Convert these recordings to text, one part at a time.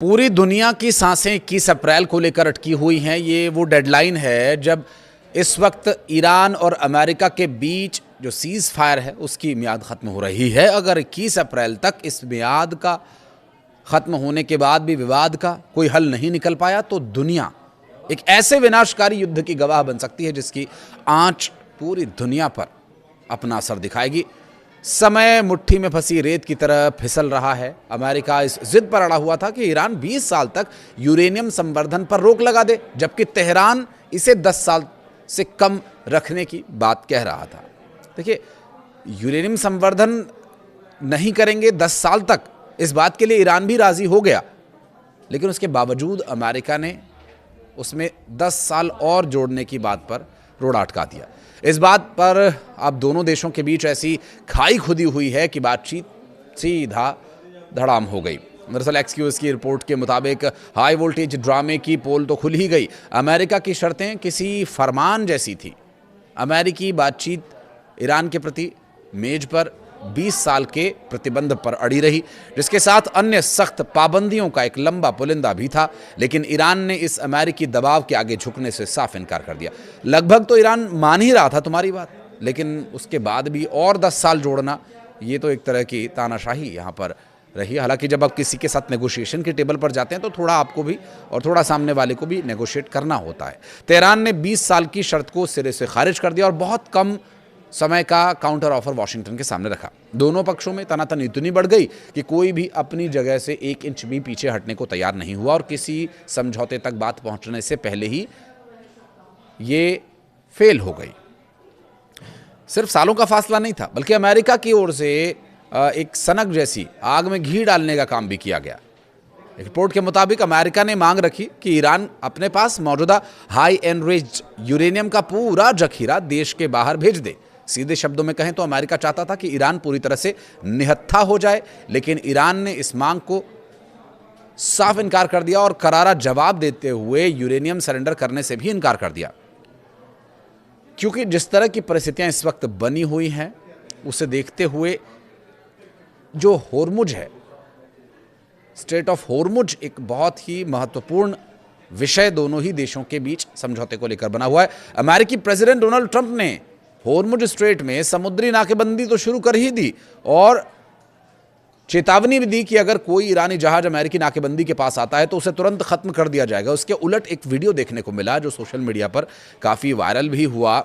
पूरी दुनिया की सांसें 21 अप्रैल को लेकर अटकी हुई हैं। ये वो डेडलाइन है जब इस वक्त ईरान और अमेरिका के बीच जो सीज़ फायर है उसकी मियाद ख़त्म हो रही है। अगर 21 अप्रैल तक इस मियाद का ख़त्म होने के बाद भी विवाद का कोई हल नहीं निकल पाया तो दुनिया एक ऐसे विनाशकारी युद्ध की गवाह बन सकती है जिसकी आंच पूरी दुनिया पर अपना असर दिखाएगी। समय मुट्ठी में फंसी रेत की तरह फिसल रहा है। अमेरिका इस जिद पर अड़ा हुआ था कि ईरान 20 साल तक यूरेनियम संवर्धन पर रोक लगा दे, जबकि तेहरान इसे 10 साल से कम रखने की बात कह रहा था। देखिए, यूरेनियम संवर्धन नहीं करेंगे 10 साल तक, इस बात के लिए ईरान भी राजी हो गया, लेकिन उसके बावजूद अमेरिका ने उसमें 10 साल और जोड़ने की बात पर रोड़ा अटका दिया। इस बात पर अब दोनों देशों के बीच ऐसी खाई खुदी हुई है कि बातचीत सीधा धड़ाम हो गई। दरअसल एक्सक्यूज की रिपोर्ट के मुताबिक हाई वोल्टेज ड्रामे की पोल तो खुल ही गई। अमेरिका की शर्तें किसी फरमान जैसी थी। अमेरिकी बातचीत ईरान के प्रति मेज पर 20 साल के प्रतिबंध पर अड़ी रही, जिसके साथ अन्य सख्त पाबंदियों का एक लंबा पुलिंदा भी था। लेकिन ईरान ने इस अमेरिकी दबाव के आगे झुकने से साफ इनकार कर दिया। लगभग तो ईरान मान ही रहा था तुम्हारी बात, लेकिन उसके बाद भी और 10 साल जोड़ना, ये तो एक तरह की तानाशाही यहाँ पर रही। हालांकि जब आप किसी के साथ नेगोशिएशन के टेबल पर जाते हैं तो थोड़ा आपको भी और थोड़ा सामने वाले को भी नेगोशिएट करना होता है। तेहरान ने 20 साल की शर्त को सिरे से खारिज कर दिया और बहुत कम समय का काउंटर ऑफर वॉशिंगटन के सामने रखा। दोनों पक्षों में तनातनी इतनी बढ़ गई कि कोई भी अपनी जगह से 1 इंच भी पीछे हटने को तैयार नहीं हुआ और किसी समझौते तक बात पहुंचने से पहले ही ये फेल हो गई। सिर्फ सालों का फासला नहीं था, बल्कि अमेरिका की ओर से एक सनक जैसी आग में घी डालने का काम भी किया गया। एक रिपोर्ट के मुताबिक अमेरिका ने मांग रखी कि ईरान अपने पास मौजूदा हाई एनरिच्ड यूरेनियम का पूरा जखीरा देश के बाहर भेज दे। सीधे शब्दों में कहें तो अमेरिका चाहता था कि ईरान पूरी तरह से निहत्था हो जाए, लेकिन ईरान ने इस मांग को साफ इनकार कर दिया और करारा जवाब देते हुए यूरेनियम सरेंडर करने से भी इनकार कर दिया। क्योंकि जिस तरह की परिस्थितियां इस वक्त बनी हुई हैं, उसे देखते हुए जो होर्मुज है, स्ट्रेट ऑफ होर्मुज, एक बहुत ही महत्वपूर्ण विषय दोनों ही देशों के बीच समझौते को लेकर बना हुआ है। अमेरिकी प्रेसिडेंट डोनाल्ड ट्रंप ने होर्मुज स्ट्रेट में समुद्री नाकेबंदी तो शुरू कर ही दी और चेतावनी भी दी कि अगर कोई ईरानी जहाज अमेरिकी नाकेबंदी के पास आता है तो उसे तुरंत खत्म कर दिया जाएगा। उसके उलट एक वीडियो देखने को मिला जो सोशल मीडिया पर काफ़ी वायरल भी हुआ।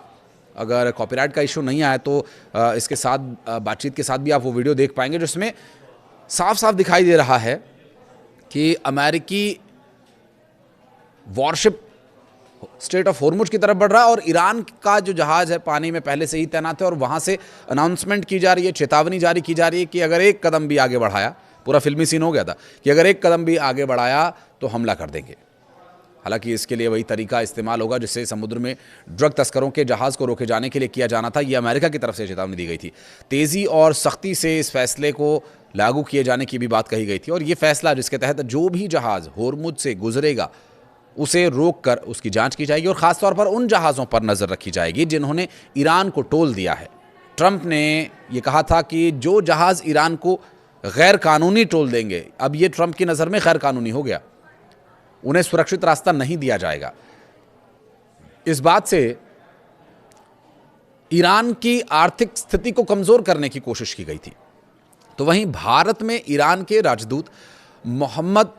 अगर कॉपीराइट का इशू नहीं आया तो इसके साथ बातचीत के साथ भी आप वो वीडियो देख पाएंगे, जिसमें साफ साफ दिखाई दे रहा है कि अमेरिकी वॉरशिप स्ट्रेट ऑफ होर्मुज की तरफ बढ़ रहा है और ईरान का जो जहाज है पानी में पहले से ही तैनात है और वहां से अनाउंसमेंट की जा रही है, चेतावनी जारी की जा रही है कि अगर एक कदम भी आगे बढ़ाया, पूरा फिल्मी सीन हो गया था कि अगर एक कदम भी आगे बढ़ाया तो हमला कर देंगे। हालांकि इसके लिए वही तरीका इस्तेमाल होगा जिससे समुद्र में ड्रग तस्करों के जहाज को रोके जाने के लिए किया जाना था। यह अमेरिका की तरफ से चेतावनी दी गई थी। तेजी और सख्ती से इस फैसले को लागू किए जाने की भी बात कही गई थी और ये फैसला जिसके तहत जो भी जहाज होर्मुज से गुजरेगा उसे रोककर उसकी जांच की जाएगी और खासतौर पर उन जहाज़ों पर नज़र रखी जाएगी जिन्होंने ईरान को टोल दिया है। ट्रंप ने यह कहा था कि जो जहाज़ ईरान को गैर कानूनी टोल देंगे, अब ये ट्रंप की नज़र में गैर कानूनी हो गया, उन्हें सुरक्षित रास्ता नहीं दिया जाएगा। इस बात से ईरान की आर्थिक स्थिति को कमज़ोर करने की कोशिश की गई थी। तो वहीं भारत में ईरान के राजदूत मोहम्मद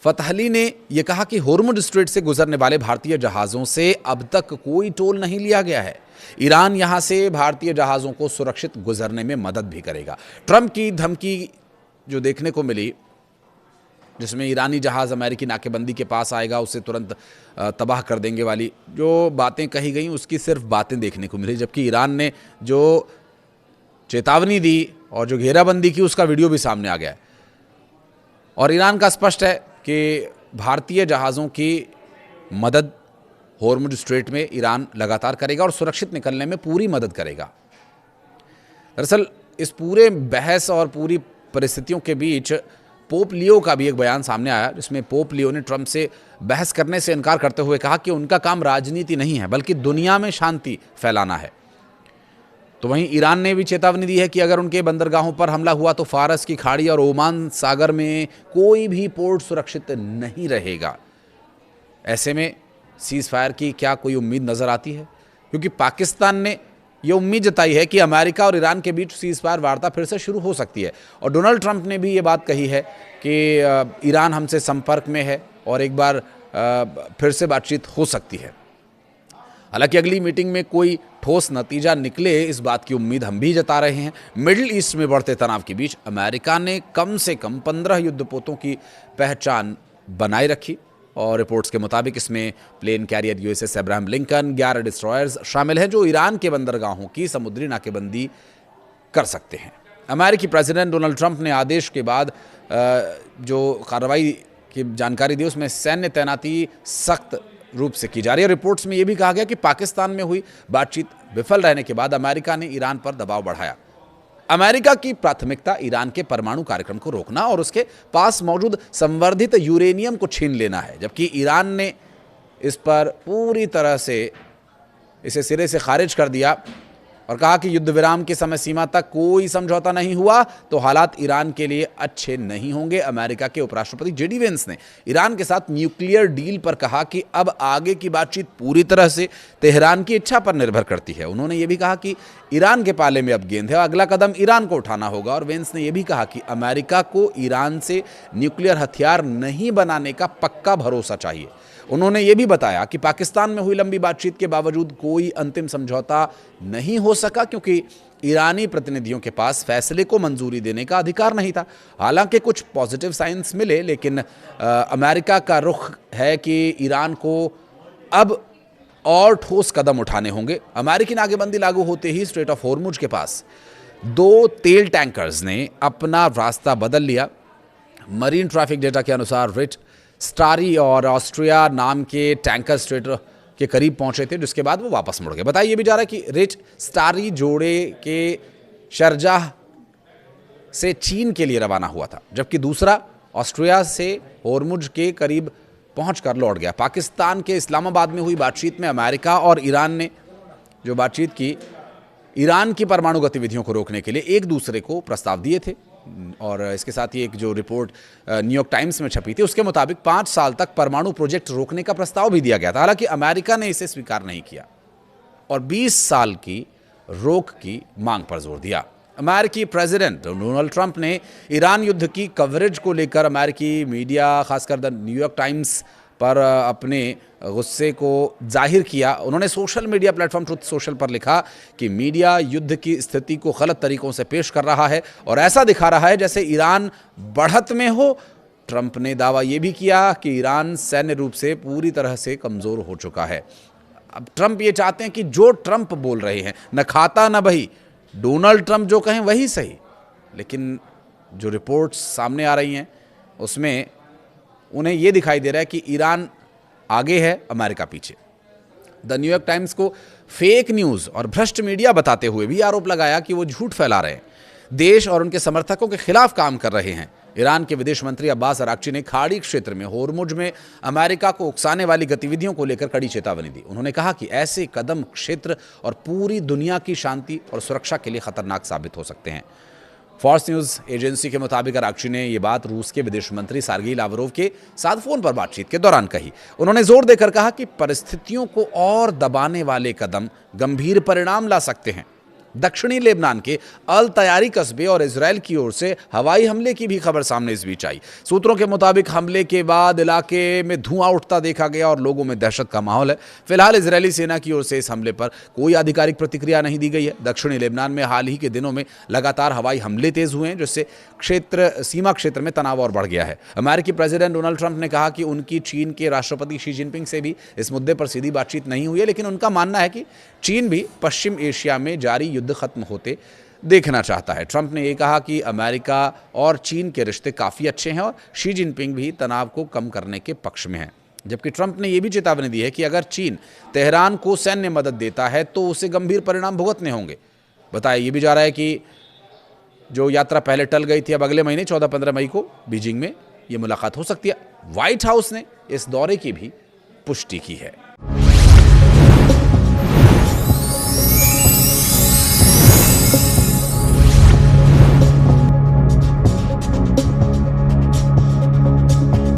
फतहली ने यह कहा कि होर्मुज स्ट्रेट से गुजरने वाले भारतीय जहाज़ों से अब तक कोई टोल नहीं लिया गया है। ईरान यहां से भारतीय जहाज़ों को सुरक्षित गुजरने में मदद भी करेगा। ट्रंप की धमकी जो देखने को मिली, जिसमें ईरानी जहाज़ अमेरिकी नाकेबंदी के पास आएगा उसे तुरंत तबाह कर देंगे वाली जो बातें कही गई, उसकी सिर्फ बातें देखने को मिली, जबकि ईरान ने जो चेतावनी दी और जो घेराबंदी की उसका वीडियो भी सामने आ गया है। और ईरान का स्पष्ट है कि भारतीय जहाज़ों की मदद होर्मुज स्ट्रेट में ईरान लगातार करेगा और सुरक्षित निकलने में पूरी मदद करेगा। दरअसल इस पूरे बहस और पूरी परिस्थितियों के बीच पोप लियो का भी एक बयान सामने आया, जिसमें पोप लियो ने ट्रंप से बहस करने से इनकार करते हुए कहा कि उनका काम राजनीति नहीं है बल्कि दुनिया में शांति फैलाना है। तो वहीं ईरान ने भी चेतावनी दी है कि अगर उनके बंदरगाहों पर हमला हुआ तो फारस की खाड़ी और ओमान सागर में कोई भी पोर्ट सुरक्षित नहीं रहेगा। ऐसे में सीज़ फायर की क्या कोई उम्मीद नज़र आती है? क्योंकि पाकिस्तान ने ये उम्मीद जताई है कि अमेरिका और ईरान के बीच सीज़ फायर वार्ता फिर से शुरू हो सकती है, और डोनाल्ड ट्रंप ने भी ये बात कही है कि ईरान हमसे संपर्क में है और एक बार फिर से बातचीत हो सकती है। हालांकि अगली मीटिंग में कोई ठोस नतीजा निकले, इस बात की उम्मीद हम भी जता रहे हैं। मिडिल ईस्ट में बढ़ते तनाव के बीच अमेरिका ने कम से कम 15 युद्धपोतों की पहचान बनाए रखी, और रिपोर्ट्स के मुताबिक इसमें plane carrier USS Abraham Lincoln, 11 destroyers शामिल हैं जो ईरान के बंदरगाहों की समुद्री नाकेबंदी कर सकते हैं। अमेरिकी प्रेसिडेंट डोनाल्ड ट्रंप ने आदेश के बाद जो कार्रवाई की जानकारी दी, उसमें सैन्य तैनाती सख्त रूप से की जा रही है। रिपोर्ट्स में यह भी कहा गया कि पाकिस्तान में हुई बातचीत विफल रहने के बाद अमेरिका ने ईरान पर दबाव बढ़ाया। अमेरिका की प्राथमिकता ईरान के परमाणु कार्यक्रम को रोकना और उसके पास मौजूद संवर्धित यूरेनियम को छीन लेना है, जबकि ईरान ने इस पर पूरी तरह से इसे सिरे से खारिज कर दिया और कहा कि युद्ध विराम की समय सीमा तक कोई समझौता नहीं हुआ तो हालात ईरान के लिए अच्छे नहीं होंगे। अमेरिका के उपराष्ट्रपति जेडी वेंस ने ईरान के साथ न्यूक्लियर डील पर कहा कि अब आगे की बातचीत पूरी तरह से तेहरान की इच्छा पर निर्भर करती है। उन्होंने ये भी कहा कि ईरान के पाले में अब गेंद है, अगला कदम ईरान को उठाना होगा। और वेंस ने यह भी कहा कि अमेरिका को ईरान से न्यूक्लियर हथियार नहीं बनाने का पक्का भरोसा चाहिए। उन्होंने ये भी बताया कि पाकिस्तान में हुई लंबी बातचीत के बावजूद कोई अंतिम समझौता नहीं हो सका, क्योंकि ईरानी प्रतिनिधियों के पास फैसले को मंजूरी देने का अधिकार नहीं था। हालांकि कुछ पॉजिटिव साइंस मिले, लेकिन अमेरिका का रुख है कि ईरान को अब और ठोस कदम उठाने होंगे। अमेरिकी नाकेबंदी लागू होते ही स्ट्रेट ऑफ होर्मुज के पास 2 तेल टैंकर्स ने अपना रास्ता बदल लिया। मरीन ट्रैफिक डेटा के अनुसार रिच, स्टारी और ऑस्ट्रिया नाम के टैंकर स्ट्रेट के करीब पहुंचे थे, जिसके बाद वो वापस मुड़ गए। बताया ये भी जा रहा है कि रिच स्टारी जोड़े के शारजाह से चीन के लिए रवाना हुआ था, जबकि दूसरा ऑस्ट्रिया से होर्मुज के करीब पहुंचकर लौट गया। पाकिस्तान के इस्लामाबाद में हुई बातचीत में अमेरिका और ईरान ने जो बातचीत की, ईरान की परमाणु गतिविधियों को रोकने के लिए एक दूसरे को प्रस्ताव दिए थे। और इसके साथ ही एक जो रिपोर्ट न्यूयॉर्क टाइम्स में छपी थी, उसके मुताबिक 5 साल तक परमाणु प्रोजेक्ट रोकने का प्रस्ताव भी दिया गया था। हालांकि अमेरिका ने इसे स्वीकार नहीं किया और 20 साल की रोक की मांग पर जोर दिया। अमेरिकी प्रेसिडेंट डोनाल्ड ट्रंप ने ईरान युद्ध की कवरेज को लेकर अमेरिकी मीडिया, खासकर द न्यूयॉर्क टाइम्स पर अपने गुस्से को जाहिर किया। उन्होंने social media platform truth social पर लिखा कि मीडिया युद्ध की स्थिति को गलत तरीकों से पेश कर रहा है और ऐसा दिखा रहा है जैसे ईरान बढ़त में हो। ट्रंप ने दावा यह भी किया कि ईरान सैन्य रूप से पूरी तरह से कमज़ोर हो चुका है। अब ट्रंप ये चाहते हैं कि जो ट्रंप बोल रहे हैं, न खाता न बही, डोनाल्ड ट्रंप जो कहें वही सही। लेकिन जो रिपोर्ट्स सामने आ रही हैं उसमें उन्हें यह दिखाई दे रहा है कि ईरान आगे है, अमेरिका पीछे। द न्यूयॉर्क टाइम्स को फेक न्यूज़ और भ्रष्ट मीडिया बताते हुए भी आरोप लगाया कि वो झूठ फैला रहे हैं, देश और उनके समर्थकों के खिलाफ काम कर रहे हैं। ईरान के विदेश मंत्री अब्बास अराक्ची ने खाड़ी क्षेत्र में होर्मुज में अमेरिका को उकसाने वाली गतिविधियों को लेकर कड़ी चेतावनी दी। उन्होंने कहा कि ऐसे कदम क्षेत्र और पूरी दुनिया की शांति और सुरक्षा के लिए खतरनाक साबित हो सकते हैं। फॉक्स न्यूज़ एजेंसी के मुताबिक अराक्ची ने ये बात रूस के विदेश मंत्री सर्गेई लावरोव के साथ फोन पर बातचीत के दौरान कही। उन्होंने जोर देकर कहा कि परिस्थितियों को और दबाने वाले कदम गंभीर परिणाम ला सकते हैं। दक्षिणी लेबनान के अल तैयारी कस्बे और इजराइल की ओर से हवाई हमले की भी खबर सामने इस बीच आई। सूत्रों के मुताबिक हमले के बाद इलाके में धुआं उठता देखा गया और लोगों में दहशत का माहौल है। फिलहाल इजरायली सेना की ओर से इस हमले पर कोई आधिकारिक प्रतिक्रिया नहीं दी गई है। दक्षिणी लेबनान में हाल ही के दिनों में लगातार हवाई हमले तेज हुए हैं, जिससे सीमा क्षेत्र में तनाव और बढ़ गया है। अमेरिकी प्रेसिडेंट डोनाल्ड ट्रंप ने कहा कि उनकी चीन के राष्ट्रपति शी जिनपिंग से भी इस मुद्दे पर सीधी बातचीत नहीं हुई है, लेकिन उनका मानना है कि चीन भी पश्चिम एशिया में जारी युद्ध खत्म होते देखना चाहता है। ट्रंप ने यह कहा कि अमेरिका और चीन के रिश्ते काफ़ी अच्छे हैं और शी जिनपिंग भी तनाव को कम करने के पक्ष में है। जबकि ट्रंप ने यह भी चेतावनी दी है कि अगर चीन तेहरान को सैन्य मदद देता है तो उसे गंभीर परिणाम भुगतने होंगे। बताया यह भी जा रहा है कि जो यात्रा पहले टल गई थी, अब अगले महीने 14-15 मई को बीजिंग में यह मुलाकात हो सकती है। व्हाइट हाउस ने इस दौरे की भी पुष्टि की है।